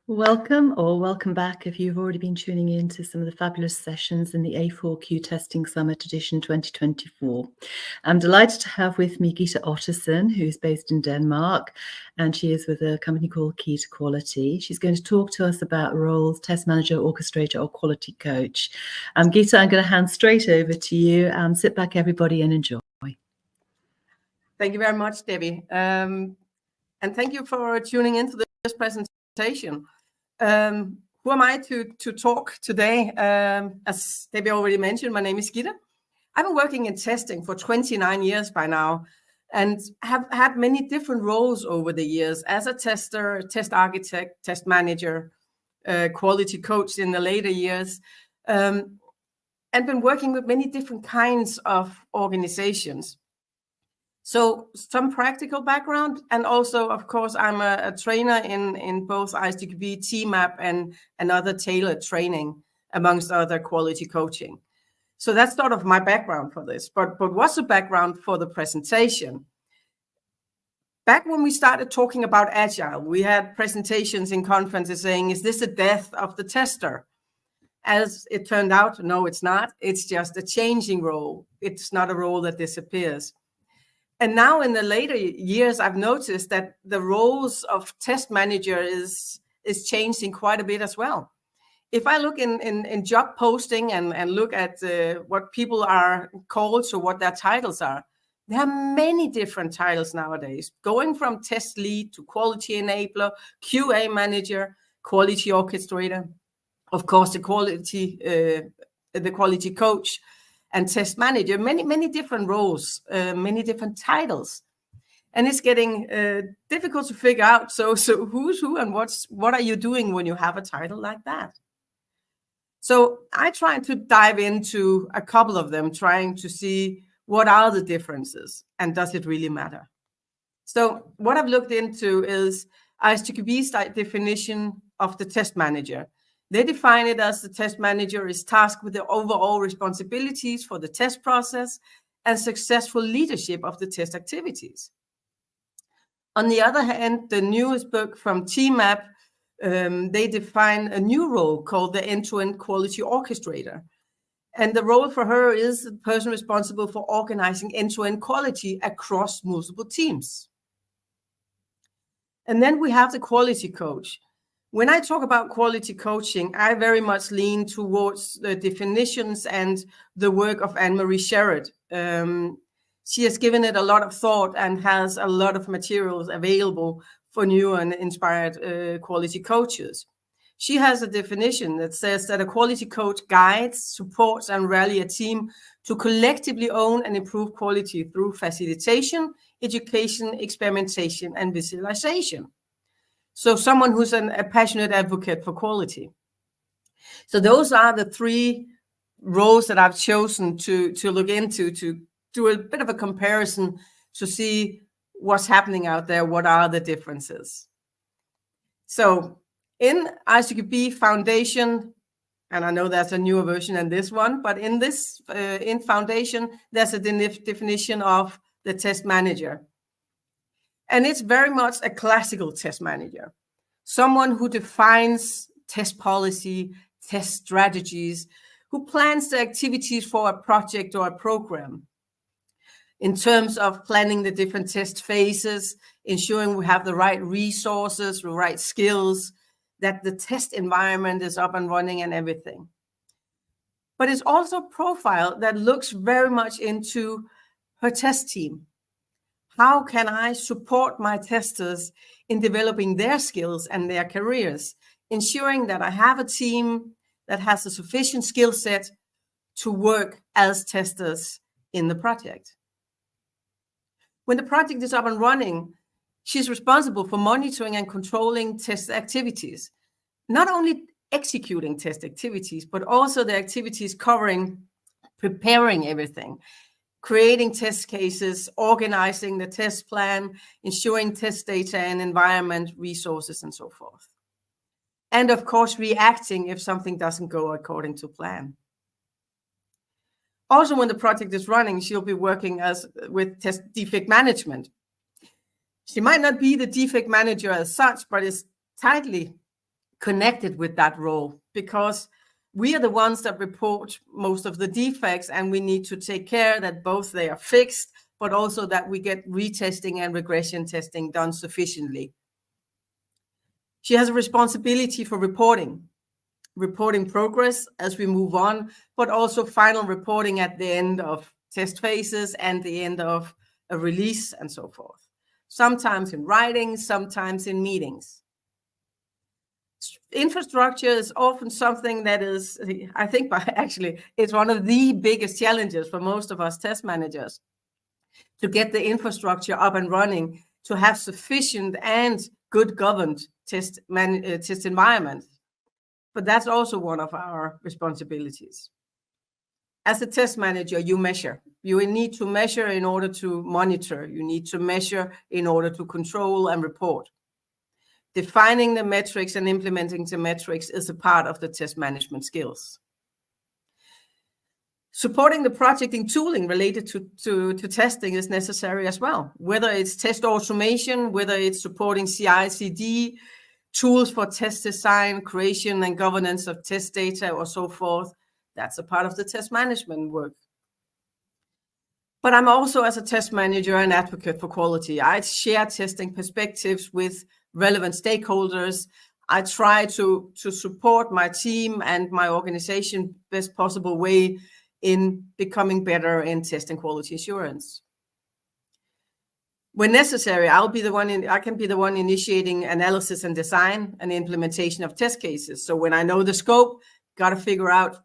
Welcome back if you've already been tuning in to some of the fabulous sessions in the A4Q Testing Summit edition 2024. I'm delighted to have with me Gitte Ottosen, who's based in Denmark, and she is with a company called Key to Quality. She's going to talk to us about roles, test manager, orchestrator, or quality coach. Gitte, I'm going to hand straight over to you. Sit back, everybody, and enjoy. Thank you very much, Debbie. And thank you for tuning into this presentation. Who am I to talk today? As Debbie already mentioned, my name is Gitte. I've been working in testing for 29 years by now and have had many different roles over the years as a tester, test architect, test manager, quality coach in the later years, and been working with many different kinds of organizations. So some practical background, and also, of course, I'm a trainer in both ISTQB, TMAP, and other tailored training, amongst other quality coaching. So that's sort of my background for this. But what's the background for the presentation? Back when we started talking about Agile, we had presentations in conferences saying, is this the death of the tester? As it turned out, no, it's not. It's just a changing role. It's not a role that disappears. And now in the later years, I've noticed that the roles of test manager is changing quite a bit as well. If I look in job posting and look at what people are called, so what their titles are, there are many different titles nowadays, going from test lead to quality enabler, QA manager, quality orchestrator, of course, the quality coach, and test manager, many different roles, many different titles. And it's getting difficult to figure out, so who's who and what are you doing when you have a title like that? So I tried to dive into a couple of them, trying to see what are the differences and does it really matter? So what I've looked into is ISTQB's definition of the test manager. They define it as the test manager is tasked with the overall responsibilities for the test process and successful leadership of the test activities. On the other hand, the newest book from TMAP, they define a new role called the end-to-end quality orchestrator. And the role for her is the person responsible for organizing end-to-end quality across multiple teams. And then we have the quality coach. When I talk about quality coaching, I very much lean towards the definitions and the work of Anne-Marie Sherrod. She has given it a lot of thought and has a lot of materials available for new and inspired quality coaches. She has a definition that says that a quality coach guides, supports, and rallies a team to collectively own and improve quality through facilitation, education, experimentation, and visualization. So someone who's a passionate advocate for quality. So those are the three roles that I've chosen to look into, to do a bit of a comparison to see what's happening out there, what are the differences. So in ISTQB Foundation, and I know there's a newer version than this one, but in this, in Foundation, there's a definition of the test manager. And it's very much a classical test manager, someone who defines test policy, test strategies, who plans the activities for a project or a program in terms of planning the different test phases, ensuring we have the right resources, the right skills, that the test environment is up and running and everything. But it's also a profile that looks very much into her test team. How can I support my testers in developing their skills and their careers, ensuring that I have a team that has a sufficient skill set to work as testers in the project? When the project is up and running, she's responsible for monitoring and controlling test activities, not only executing test activities, but also the activities covering preparing everything, creating test cases, organizing the test plan, ensuring test data and environment, resources, and so forth. And of course, reacting if something doesn't go according to plan. Also, when the project is running, she'll be working with test defect management. She might not be the defect manager as such, but is tightly connected with that role, because we are the ones that report most of the defects, and we need to take care that both they are fixed, but also that we get retesting and regression testing done sufficiently. She has a responsibility for reporting progress as we move on, but also final reporting at the end of test phases and the end of a release and so forth. Sometimes in writing, sometimes in meetings. Infrastructure is often something that is, I think, actually, it's one of the biggest challenges for most of us test managers, to get the infrastructure up and running, to have sufficient and good governed test environment. But that's also one of our responsibilities. As a test manager, you measure. You need to measure in order to monitor. You need to measure in order to control and report. Defining the metrics and implementing the metrics is a part of the test management skills. Supporting the projecting tooling related to testing is necessary as well, whether it's test automation, whether it's supporting CI/CD, tools for test design, creation and governance of test data, or so forth. That's a part of the test management work. But I'm also, as a test manager, an advocate for quality. I share testing perspectives with relevant stakeholders. I try to support my team and my organization best possible way in becoming better in testing quality assurance. When necessary, I can be the one initiating analysis and design and implementation of test cases. So when I know the scope, got to figure out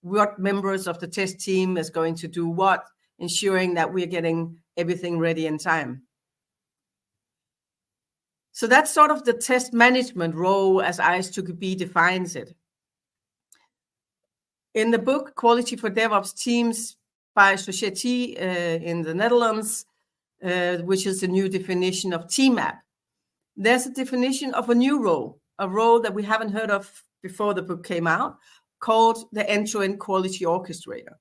what members of the test team is going to do what, ensuring that we're getting everything ready in time. So that's sort of the test management role as I4Q defines it. In the book, Quality for DevOps Teams by Society in the Netherlands, which is the new definition of TMAP, there's a definition of a new role, a role that we haven't heard of before the book came out, called the end-to-end quality orchestrator.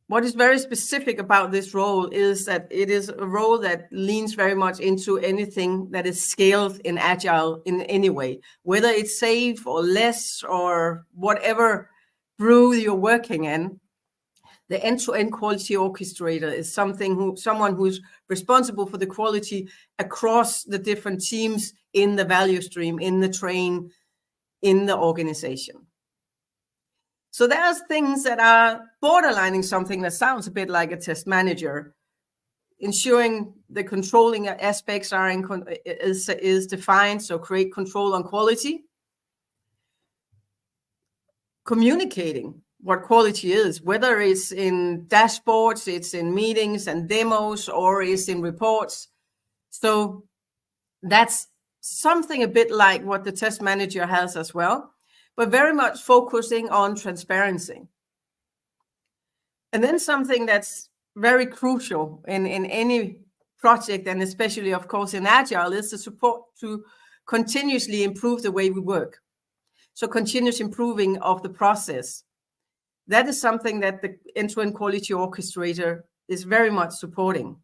What is very specific about this role is that it is a role that leans very much into anything that is scaled in Agile in any way, whether it's safe or less or whatever brew you're working in. The end-to-end quality orchestrator is someone who's responsible for the quality across the different teams in the value stream, in the train, in the organization. So there's things that are borderlining something that sounds a bit like a test manager, ensuring the controlling aspects is defined, so create control on quality. Communicating what quality is, whether it's in dashboards, it's in meetings and demos, or it's in reports. So that's something a bit like what the test manager has as well, but very much focusing on transparency. And then something that's very crucial in any project, and especially, of course, in Agile, is the support to continuously improve the way we work. So continuous improving of the process. That is something that the end-to-end quality orchestrator is very much supporting.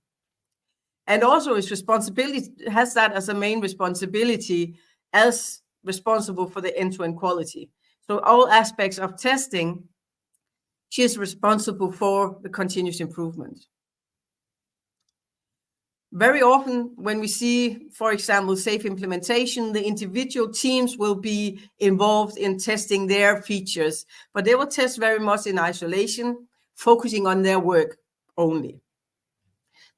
And also its responsibility has that as a main responsibility as responsible for the end-to-end quality. So all aspects of testing, she is responsible for the continuous improvement. Very often when we see, for example, safe implementation, the individual teams will be involved in testing their features, but they will test very much in isolation, focusing on their work only.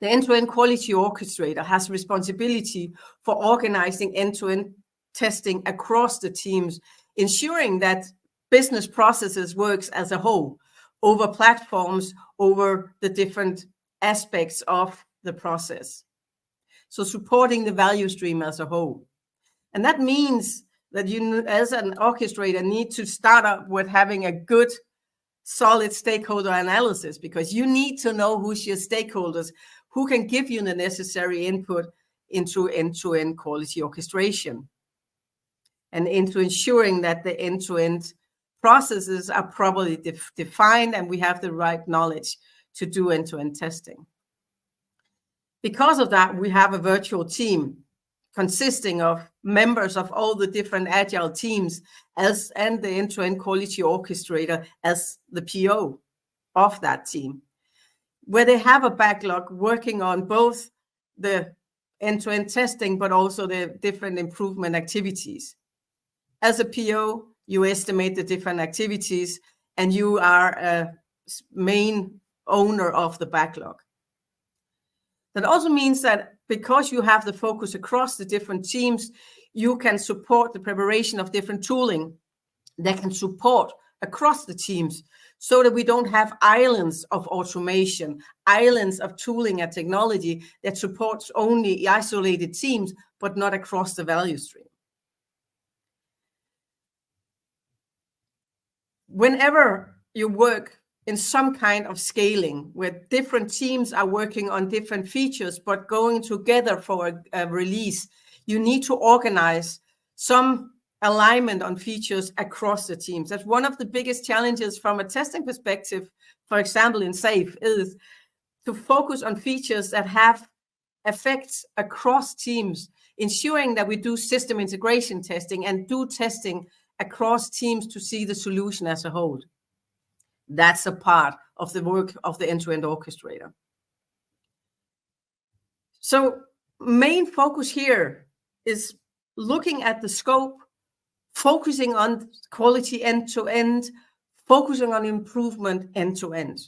The end-to-end quality orchestrator has responsibility for organizing end-to-end testing across the teams, ensuring that business processes works as a whole, over platforms, over the different aspects of the process. So supporting the value stream as a whole. And that means that you, as an orchestrator, need to start up with having a good, solid stakeholder analysis, because you need to know who's your stakeholders, who can give you the necessary input into end-to-end quality orchestration, and into ensuring that the end-to-end processes are properly defined and we have the right knowledge to do end-to-end testing. Because of that, we have a virtual team consisting of members of all the different Agile teams and the end-to-end quality orchestrator as the PO of that team, where they have a backlog working on both the end-to-end testing, but also the different improvement activities. As a PO, you estimate the different activities, and you are a main owner of the backlog. That also means that because you have the focus across the different teams, you can support the preparation of different tooling that can support across the teams, so that we don't have islands of automation, islands of tooling and technology that supports only isolated teams, but not across the value stream. Whenever you work in some kind of scaling where different teams are working on different features but going together for a release, you need to organize some alignment on features across the teams. That's one of the biggest challenges from a testing perspective, for example, in SAFe, is to focus on features that have effects across teams, ensuring that we do system integration testing and do testing across teams to see the solution as a whole. That's a part of the work of the end-to-end orchestrator. So main focus here is looking at the scope, focusing on quality end-to-end, focusing on improvement end-to-end.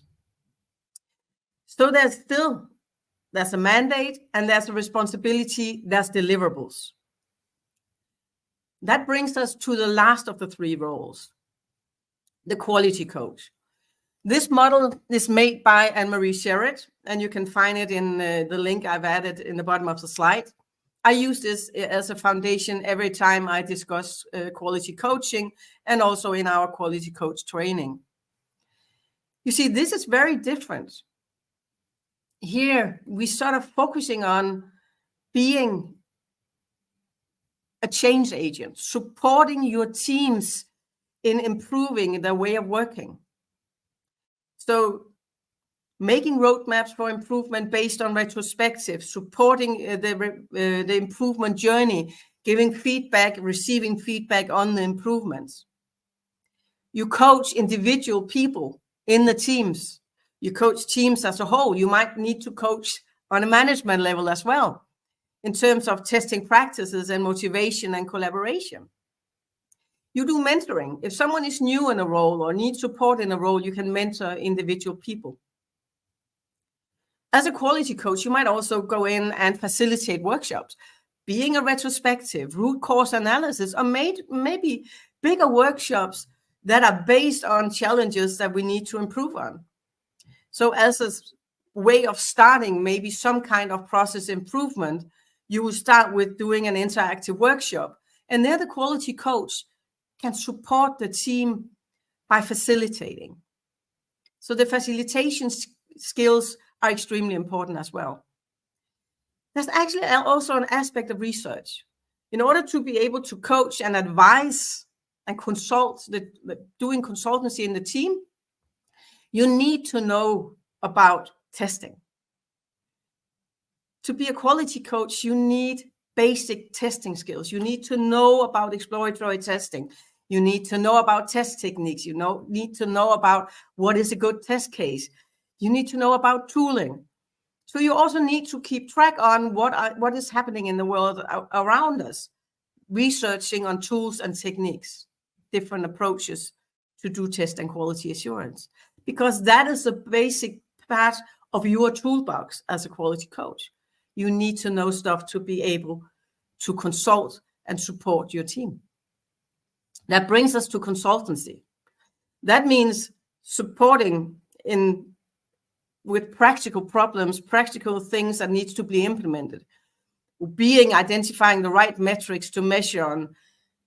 So there's a mandate, and there's a responsibility, there's deliverables. That brings us to the last of the three roles, the quality coach. This model is made by Anne-Marie Sherrett, and you can find it in the link I've added in the bottom of the slide. I use this as a foundation every time I discuss quality coaching, and also in our quality coach training. You see, this is very different. Here, we sort of focusing on being a change agent, supporting your teams in improving their way of working. So making roadmaps for improvement based on retrospective, supporting the improvement journey, giving feedback, receiving feedback on the improvements. You coach individual people in the teams. You coach teams as a whole. You might need to coach on a management level as well, in terms of testing practices and motivation and collaboration. You do mentoring. If someone is new in a role or needs support in a role, you can mentor individual people. As a quality coach, you might also go in and facilitate workshops, being a retrospective, root cause analysis, or maybe bigger workshops that are based on challenges that we need to improve on. So as a way of starting maybe some kind of process improvement, you will start with doing an interactive workshop. And there the quality coach can support the team by facilitating. So the facilitation skills are extremely important as well. There's actually also an aspect of research. In order to be able to coach and advise and consult, doing consultancy in the team, you need to know about testing. To be a quality coach, you need basic testing skills. You need to know about exploratory testing. You need to know about test techniques. You need to know about what is a good test case. You need to know about tooling. So you also need to keep track on what is happening in the world around us, researching on tools and techniques, different approaches to do test and quality assurance, because that is a basic part of your toolbox as a quality coach. You need to know stuff to be able to consult and support your team. That brings us to consultancy. That means supporting with practical problems, practical things that needs to be implemented, identifying the right metrics to measure on,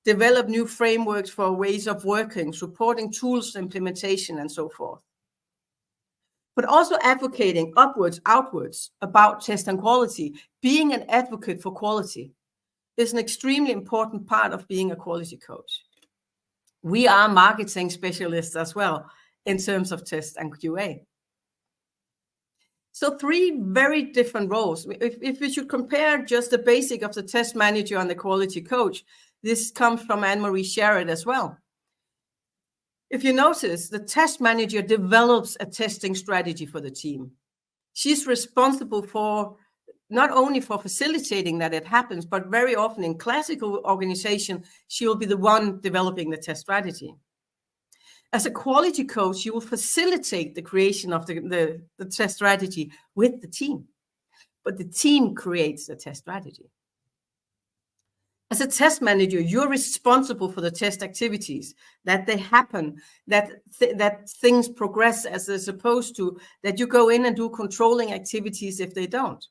develop new frameworks for ways of working, supporting tools implementation, and so forth. But also advocating upwards, outwards about test and quality. Being an advocate for quality is an extremely important part of being a quality coach. We are marketing specialists as well in terms of test and QA. So 3 very different roles. If we should compare just the basic of the test manager and the quality coach, this comes from Anne-Marie Sherrod as well. If you notice, the test manager develops a testing strategy for the team. She's responsible for not only for facilitating that it happens, but very often in classical organization, she will be the one developing the test strategy. As a quality coach, you will facilitate the creation of the test strategy with the team, but the team creates the test strategy. As a test manager, you're responsible for the test activities, that they happen, that things progress as they're supposed to, that you go in and do controlling activities if they don't.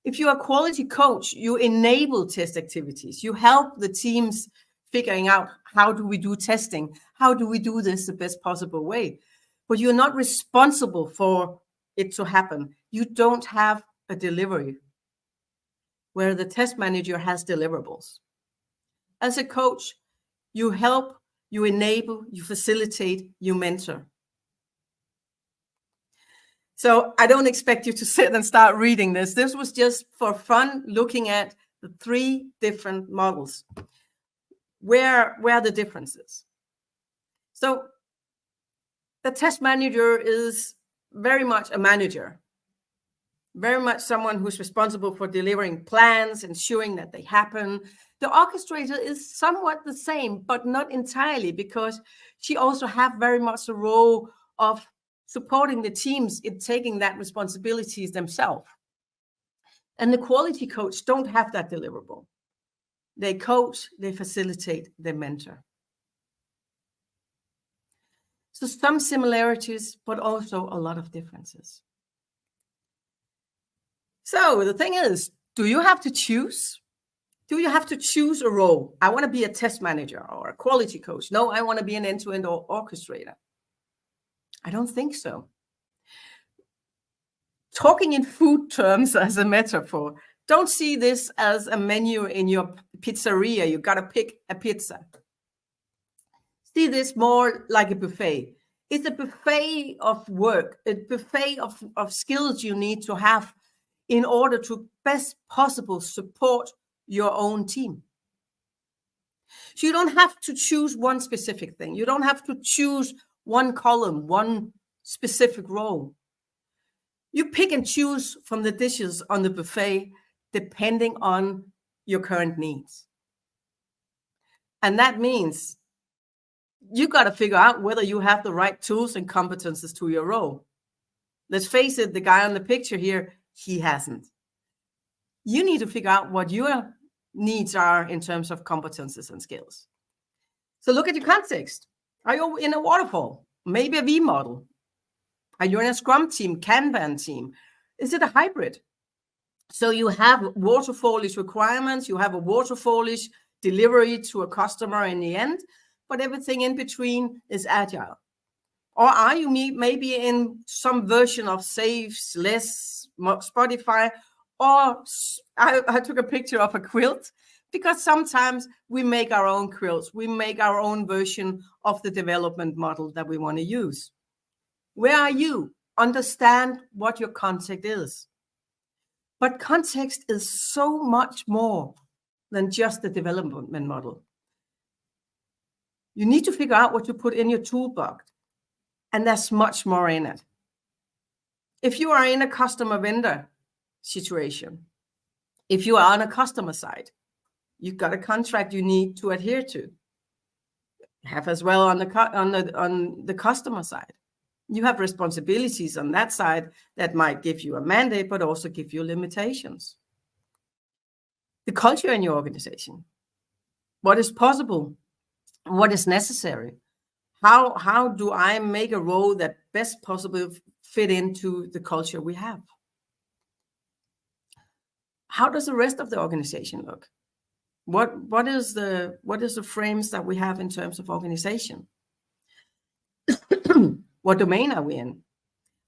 If you're a quality coach, you enable test activities. You help the teams figuring out, how do we do testing? How do we do this the best possible way? But you're not responsible for it to happen. You don't have a delivery, where the test manager has deliverables. As a coach, you help, you enable, you facilitate, you mentor. So I don't expect you to sit and start reading this. This was just for fun, looking at the 3 different models. Where are the differences? So the test manager is very much a manager, very much someone who's responsible for delivering plans, ensuring that they happen. The orchestrator is somewhat the same, but not entirely, because she also has very much a role of supporting the teams in taking that responsibilities themselves. And the quality coach don't have that deliverable. They coach, they facilitate, they mentor. So some similarities, but also a lot of differences. So the thing is, do you have to choose? Do you have to choose a role? I want to be a test manager or a quality coach. No, I want to be an end-to-end orchestrator. I don't think so. Talking in food terms as a metaphor, don't see this as a menu in your pizzeria. You got to pick a pizza. See this more like a buffet. It's a buffet of work, a buffet of skills you need to have in order to best possible support your own team. So you don't have to choose one specific thing. You don't have to choose one column, one specific role. You pick and choose from the dishes on the buffet depending on your current needs. And that means you got to figure out whether you have the right tools and competences to your role. Let's face it, the guy on the picture here, he hasn't. You need to figure out what your needs are in terms of competences and skills. So look at your context. Are you in a waterfall? Maybe a V model? Are you in a Scrum team, Kanban team? Is it a hybrid? So you have waterfallish requirements, you have a waterfallish delivery to a customer in the end, but everything in between is agile. Or are you maybe in some version of Saves, Less, Spotify, or I took a picture of a quilt, because sometimes we make our own quilts. We make our own version of the development model that we want to use. Where are you? Understand what your context is. But context is so much more than just the development model. You need to figure out what you put in your toolbox, and there's much more in it. If you are in a customer vendor situation, if you are on a customer side, you've got a contract you need to adhere to. Have as well on the customer side. You have responsibilities on that side that might give you a mandate, but also give you limitations. The culture in your organization, what is possible, what is necessary. How do I make a role that best possibly fit into the culture we have? How does the rest of the organization look? What is the frames that we have in terms of organization? What domain are we in?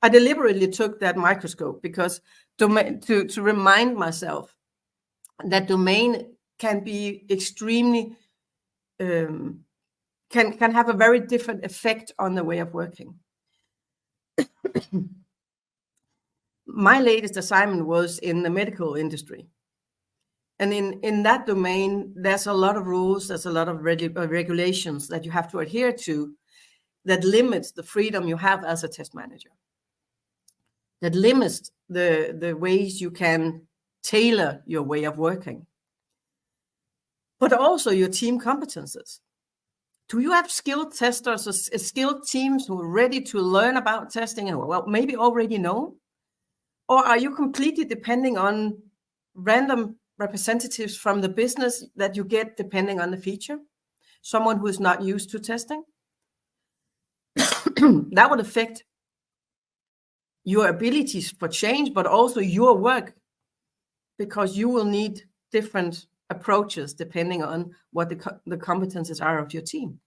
I deliberately took that microscope because to remind myself that domain can be extremely can have a very different effect on the way of working. My latest assignment was in the medical industry. And in that domain, there's a lot of rules, there's a lot of regulations that you have to adhere to that limits the freedom you have as a test manager, that limits the ways you can tailor your way of working, but also your team competences. Do you have skilled testers or skilled teams who are ready to learn about testing and well, maybe already know? Or are you completely depending on random representatives from the business that you get depending on the feature? Someone who is not used to testing? That would affect your abilities for change, but also your work, because you will need different approaches depending on what the competences are of your team.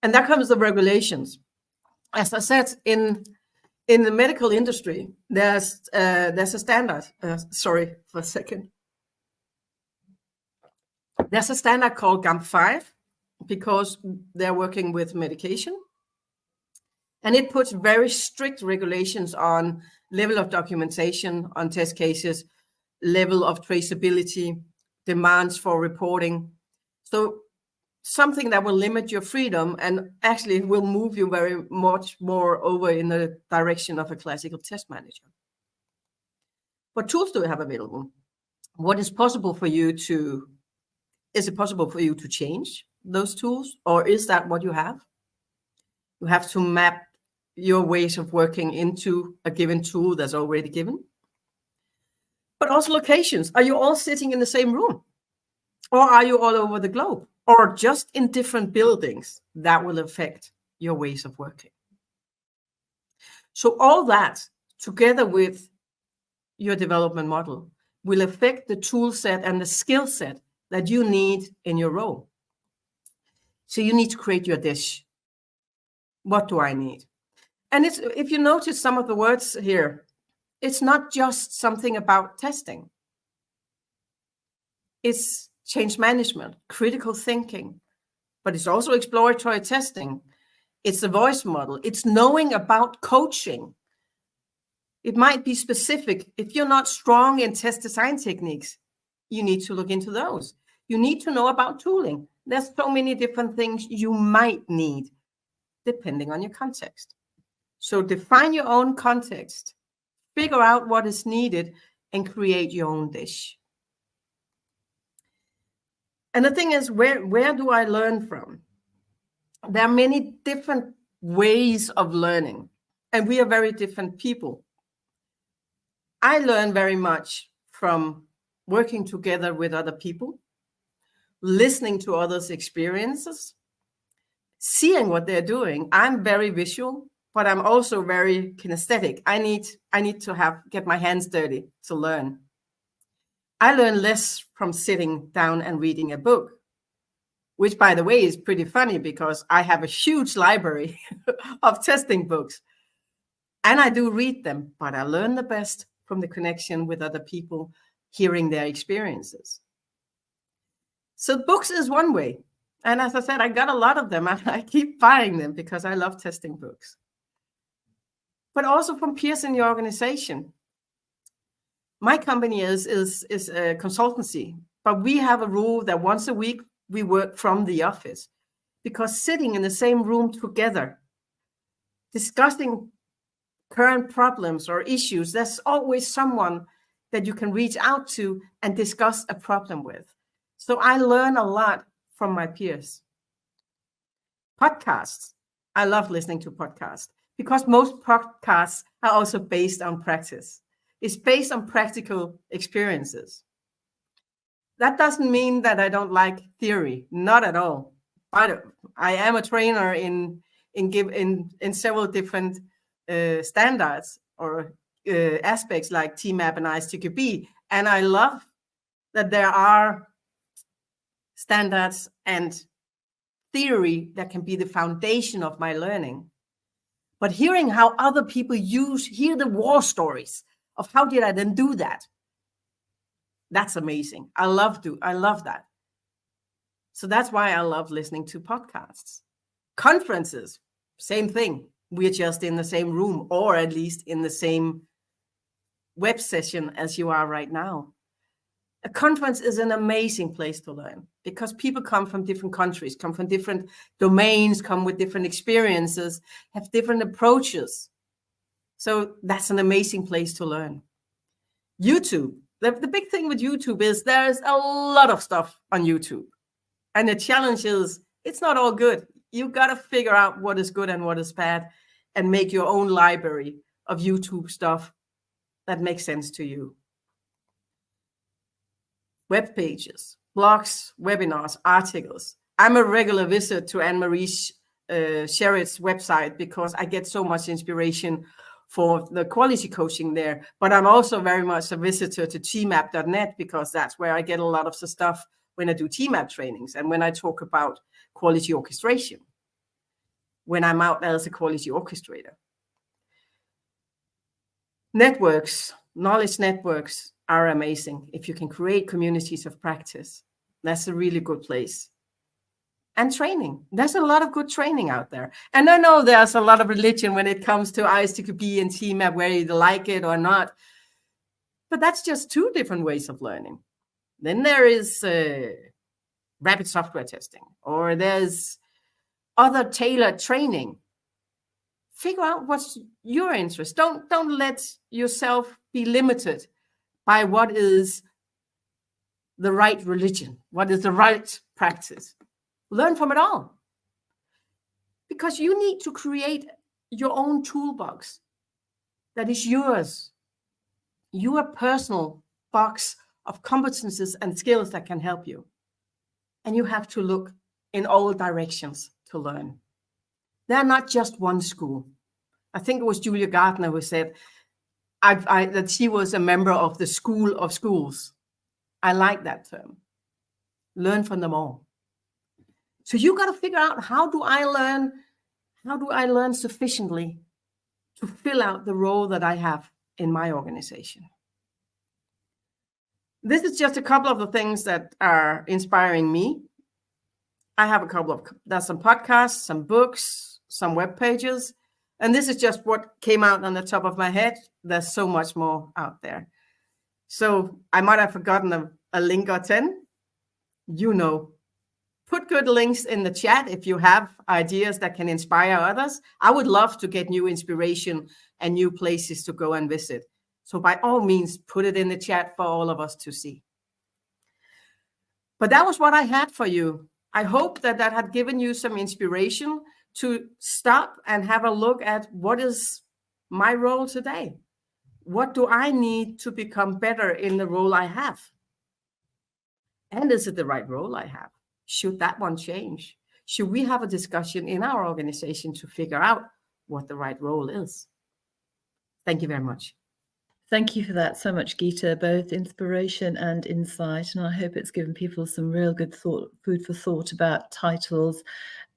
And that comes the regulations. As I said, in the medical industry, there's a standard. Sorry for a second. There's a standard called GAMP5 because they're working with medication. And it puts very strict regulations on level of documentation, on test cases, level of traceability, demands for reporting. So something that will limit your freedom and actually will move you very much more over in the direction of a classical test manager. What tools do we have available? What is possible for you to, is it possible for you to change those tools, or is that what you have? You have to map your ways of working into a given tool that's already given. But also locations. Are you all sitting in the same room? Or are you all over the globe? Or just in different buildings? That will affect your ways of working. So all that, together with your development model, will affect the tool set and the skill set that you need in your role. So you need to create your dish. What do I need? And it's, if you notice some of the words here, it's not just something about testing. It's change management, critical thinking, but it's also exploratory testing. It's the voice model. It's knowing about coaching. It might be specific. If you're not strong in test design techniques, you need to look into those. You need to know about tooling. There's so many different things you might need depending on your context. So define your own context, figure out what is needed, and create your own dish. And the thing is, where do I learn from? There are many different ways of learning, and we are very different people. I learn very much from working together with other people, listening to others' experiences, seeing what they're doing. I'm very visual, but I'm also very kinesthetic. I need to get my hands dirty to learn. I learn less from sitting down and reading a book, which, by the way, is pretty funny because I have a huge library of testing books. And I do read them, but I learn the best from the connection with other people, hearing their experiences. So books is one way. And as I said, I got a lot of them and I keep buying them because I love testing books. But also from peers in the organization. My company is a consultancy, but we have a rule that once a week we work from the office, because sitting in the same room together, discussing current problems or issues, there's always someone that you can reach out to and discuss a problem with. So I learn a lot from my peers. Podcasts. I love listening to podcasts because most podcasts are also based on practice. It's based on practical experiences. That doesn't mean that I don't like theory, not at all. But I am a trainer in several different standards or aspects like TMAP and ISTQB, and I love that there are standards and theory that can be the foundation of my learning. But hearing how other people hear the war stories of how did I then do that? That's amazing. I love that. So that's why I love listening to podcasts. Conferences, same thing. We're just in the same room, or at least in the same web session as you are right now. A conference is an amazing place to learn because people come from different countries, come from different domains, come with different experiences, have different approaches. So that's an amazing place to learn. YouTube. The big thing with YouTube is there's a lot of stuff on YouTube. And the challenge is it's not all good. You got to figure out what is good and what is bad and make your own library of YouTube stuff that makes sense to you. Web pages, blogs, webinars, articles. I'm a regular visitor to Anne-Marie Sherritt's website because I get so much inspiration for the quality coaching there. But I'm also very much a visitor to tmap.net because that's where I get a lot of the stuff when I do TMAP trainings and when I talk about quality orchestration, when I'm out as a quality orchestrator. Networks, knowledge networks are amazing. If you can create communities of practice, that's a really good place. And training. There's a lot of good training out there. And I know there's a lot of religion when it comes to ISTQB and TMAP, whether you like it or not. But that's just two different ways of learning. Then there is rapid software testing, or there's other tailored training. Figure out what's your interest. Don't let yourself be limited by what is the right religion, what is the right practice. Learn from it all. Because you need to create your own toolbox that is yours, your personal box of competences and skills that can help you. And you have to look in all directions to learn. They're not just one school. I think it was Julia Gardner who said that she was a member of the School of Schools. I like that term. Learn from them all. So you got to figure out, how do I learn sufficiently to fill out the role that I have in my organization? This is just a couple of the things that are inspiring me. I have there's some podcasts, some books, some web pages, and this is just what came out on the top of my head. There's so much more out there. So I might have forgotten a link or 10. Put good links in the chat if you have ideas that can inspire others. I would love to get new inspiration and new places to go and visit. So by all means, put it in the chat for all of us to see. But that was what I had for you. I hope that had given you some inspiration to stop and have a look at what is my role today. What do I need to become better in the role I have? And is it the right role I have? Should that one change? Should we have a discussion in our organization to figure out what the right role is? Thank you very much. Thank you for that so much, Gitte, both inspiration and insight. And I hope it's given people some real good food for thought about titles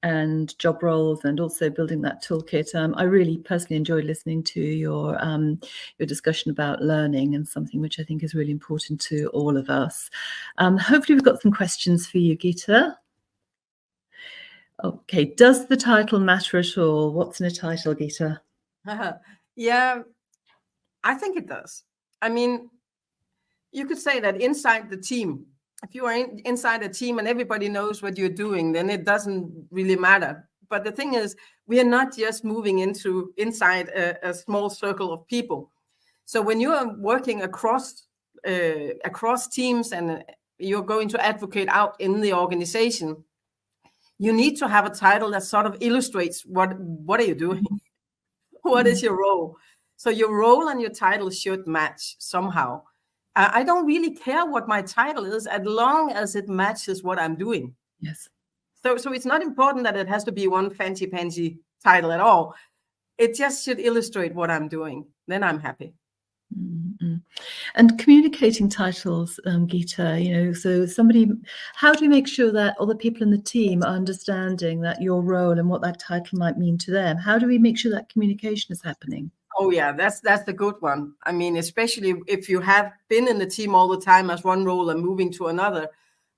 and job roles, and also building that toolkit. I really personally enjoyed listening to your discussion about learning, and something which I think is really important to all of us. Hopefully we've got some questions for you, Gitte. Okay, does the title matter at all? What's in a title, Gitte? Yeah, I think it does. I mean, you could say that inside the team, if you are inside a team and everybody knows what you're doing, then it doesn't really matter. But the thing is, we are not just moving inside a small circle of people. So when you are working across teams and you're going to advocate out in the organization, you need to have a title that sort of illustrates what are you doing? What is your role? So your role and your title should match somehow. I don't really care what my title is, as long as it matches what I'm doing. Yes. So it's not important that it has to be one fancy title at all. It just should illustrate what I'm doing. Then I'm happy. Mm-hmm. And communicating titles, Gitte, so how do you make sure that other people in the team are understanding that your role and what that title might mean to them? How do we make sure that communication is happening? Oh yeah, that's the good one. I mean, especially if you have been in the team all the time as one role and moving to another,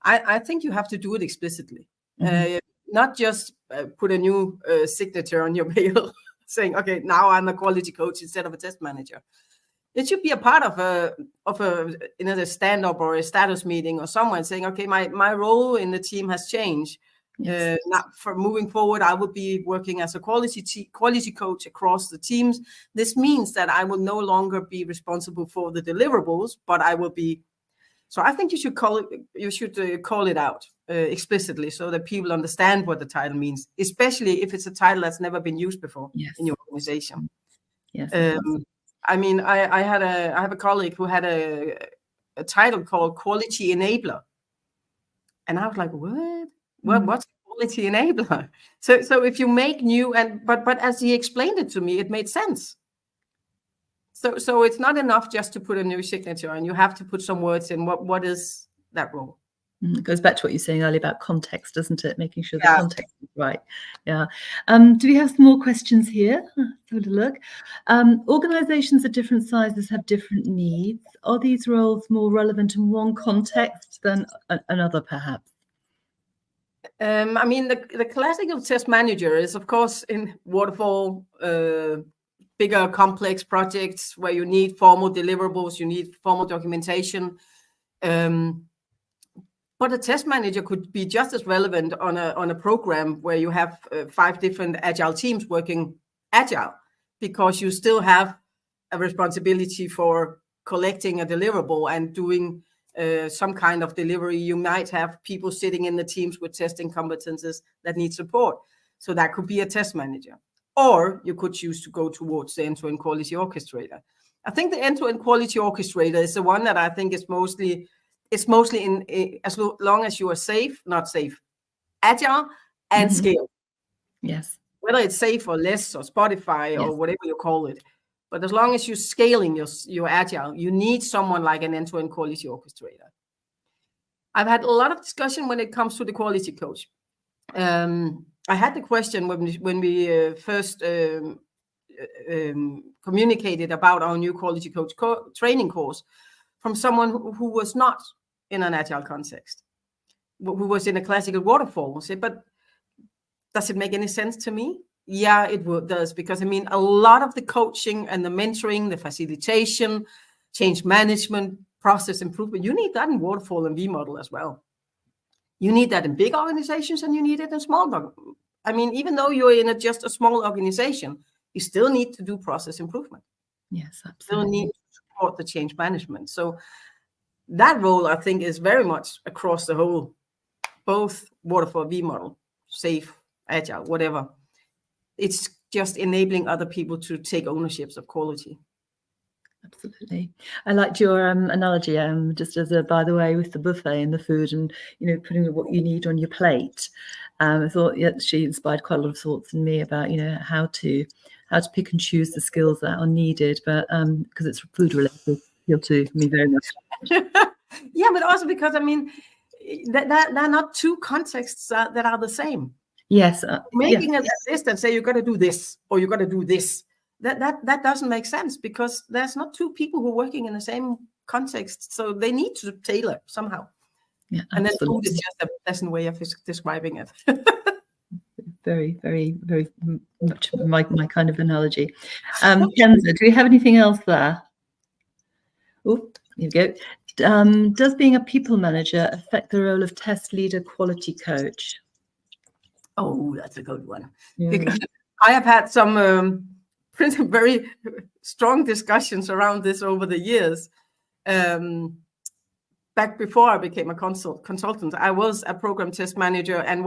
I think you have to do it explicitly. Mm-hmm. Not just put a new signature on your mail saying, okay, now I'm a quality coach instead of a test manager. It should be a part of a stand-up or a status meeting or someone saying, okay, my role in the team has changed. Yes. Now, for moving forward, I will be working as a quality coach across the teams. This means that I will no longer be responsible for the deliverables, but I will be. So I think you should call it out explicitly so that people understand what the title means, especially if it's a title that's never been used before in your organization. Yes. I mean, I have a colleague who had a title called Quality Enabler, and I was like, what? What's quality enabler? So if you make new but as he explained it to me, it made sense. So it's not enough just to put a new signature, and you have to put some words in. What is that role? It goes back to what you were saying earlier about context, doesn't it? Making sure the context is right. Yeah. Do we have some more questions here? Let's have a look. Organizations of different sizes have different needs. Are these roles more relevant in one context than another, perhaps? I mean, the classical test manager is, of course, in waterfall, bigger complex projects where you need formal deliverables, you need formal documentation. But a test manager could be just as relevant on a program where you have 5 different agile teams working agile, because you still have a responsibility for collecting a deliverable and doing some kind of delivery. You might have people sitting in the teams with testing competences that need support. So that could be a test manager. Or you could choose to go towards the end-to-end quality orchestrator. I think the end-to-end quality orchestrator is the one that I think is mostly in as long as you are agile and scale. Yes. Whether it's safe or less or Spotify or whatever you call it. But as long as you're scaling your agile, you need someone like an end-to-end quality orchestrator. I've had a lot of discussion when it comes to the quality coach. I had the question when we first communicated about our new quality coach training course from someone who was not in an agile context, who was in a classical waterfall. Said, but does it make any sense to me? Yeah, it does, because I mean, a lot of the coaching and the mentoring, the facilitation, change management, process improvement, you need that in waterfall and V model as well. You need that in big organizations and you need it in small. I mean, even though you're in just a small organization, you still need to do process improvement. Yes, absolutely. You still need to support the change management. So that role, I think, is very much across the whole, both waterfall, V model, safe, agile, whatever. It's just enabling other people to take ownerships of quality. Absolutely. I liked your analogy, just as a, by the way, with the buffet and the food and, putting what you need on your plate. I thought she inspired quite a lot of thoughts in me about, how to pick and choose the skills that are needed, but because it's food related, appeal to me very much. Yeah, but also because, I mean, that are not two contexts that are the same. Yes. Making a list and say you got to do this or you got to do this. That doesn't make sense, because there's not two people who are working in the same context, so they need to tailor somehow. Yeah, and then food is just a pleasant way of describing it. Very, very, very much my kind of analogy. Kenza, do we have anything else there? Oh, here we go. Does being a people manager affect the role of test leader quality coach? Oh, that's a good one. Because I have had some very strong discussions around this over the years. Back before I became a consultant, I was a program test manager and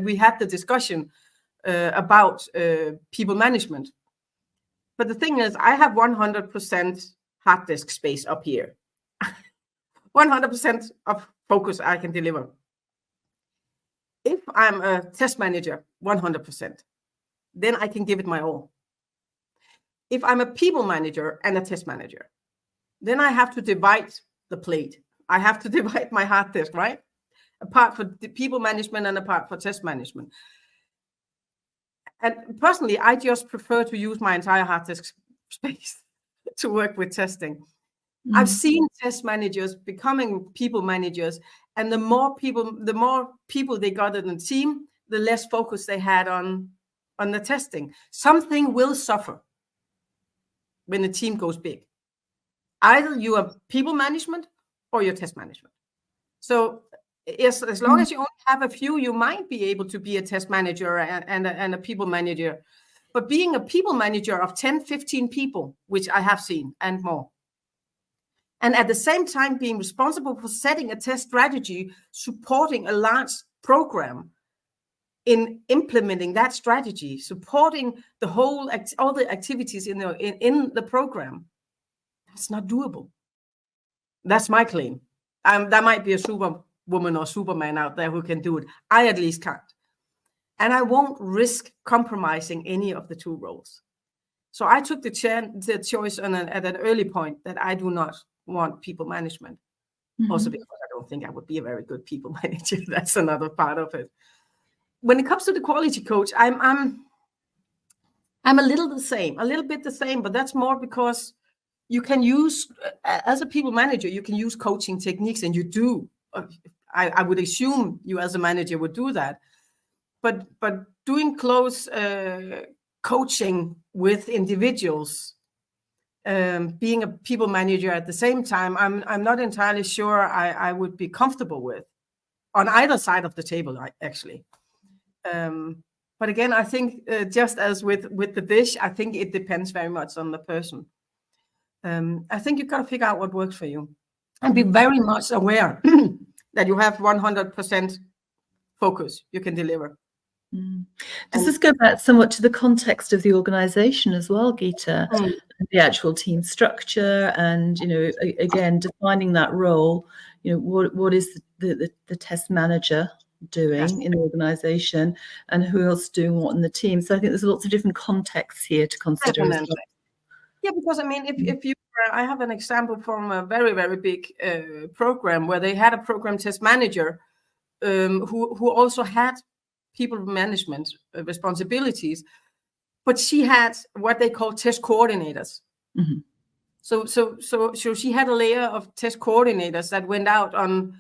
we had the discussion about people management. But the thing is, I have 100% hard disk space up here. 100% of focus I can deliver. If I'm a test manager, 100%, then I can give it my all. If I'm a people manager and a test manager, then I have to divide the plate. I have to divide my hard disk, right? A part for the people management and a part for test management. And personally, I just prefer to use my entire hard disk space to work with testing. I've seen test managers becoming people managers, and the more people they got in the team, the less focus they had on the testing. Something will suffer when the team goes big. Either you are people management or you're test management. So as long as you only have a few, you might be able to be a test manager and a people manager. But being a people manager of 10, 15 people, which I have seen and more, and at the same time being responsible for setting a test strategy, supporting a large program in implementing that strategy, supporting the whole all the activities in the program, that's not doable. That's my claim. There might be a superwoman or superman out there who can do it. I at least can't. And I won't risk compromising any of the two roles. So I took the choice at an early point that I do not want people management. Also because I don't think I would be a very good people manager. That's another part of it. When it comes to the quality coach, I'm a little bit the same, but that's more because you can use, as a people manager, you can use coaching techniques, and you do. I would assume you as a manager would do that. But doing close coaching with individuals, being a people manager at the same time, I'm not entirely sure I would be comfortable with on either side of the table, actually. But again, I think just as with the dish, I think it depends very much on the person. I think you've got to figure out what works for you and be very much aware that you have 100% focus you can deliver. Does this go back somewhat to the context of the organization as well, Gitte? The actual team structure and, again, defining that role, what is the test manager doing in the organization and who else is doing what in the team? So I think there's lots of different contexts here to consider. Yeah, because I mean, if you, I have an example from a very, very big program where they had a program test manager who also had people management responsibilities, but she had what they call test coordinators. So she had a layer of test coordinators that went out on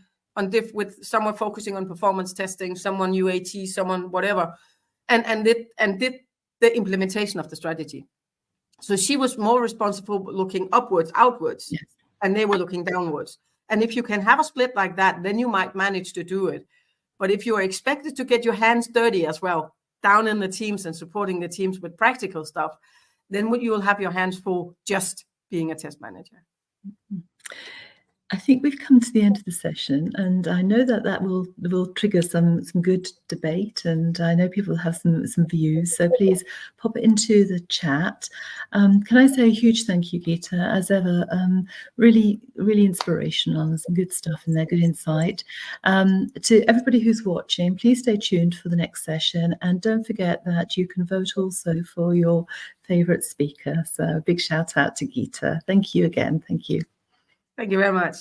with someone focusing on performance testing, someone UAT, someone whatever, and did the implementation of the strategy. So she was more responsible looking outwards, yes, and they were looking downwards. And if you can have a split like that, then you might manage to do it. But if you are expected to get your hands dirty as well, down in the teams and supporting the teams with practical stuff, then you will have your hands full just being a test manager. I think we've come to the end of the session, and I know that will trigger some good debate, and I know people have some views, so please pop it into the chat. Can I say a huge thank you, Gitte, as ever, really, really inspirational and some good stuff in there, good insight. To everybody who's watching, please stay tuned for the next session, and don't forget that you can vote also for your favourite speaker. So a big shout out to Gitte. Thank you again. Thank you. Thank you very much.